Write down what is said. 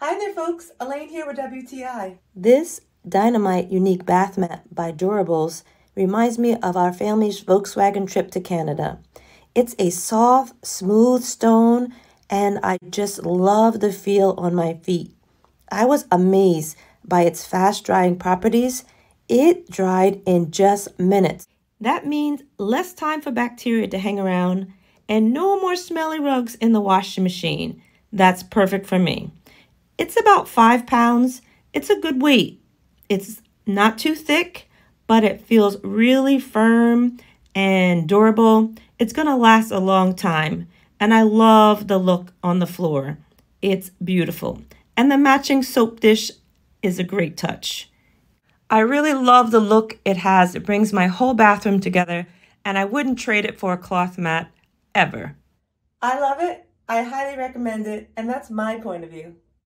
Hi there folks, Elaine here with WTI. This Dynamite Unique Bath Mat by Durables reminds me of our family's Volkswagen trip to Canada. It's a soft, smooth stone, and I just love the feel on my feet. I was amazed by its fast-drying properties. It dried in just minutes. That means less time for bacteria to hang around and no more smelly rugs in the washing machine. That's perfect for me. It's about 5 pounds. It's a good weight. It's not too thick, but it feels really firm and durable. It's going to last a long time. And I love the look on the floor. It's beautiful. And the matching soap dish is a great touch. I really love the look it has. It brings my whole bathroom together, and I wouldn't trade it for a cloth mat ever. I love it, I highly recommend it, and that's my point of view.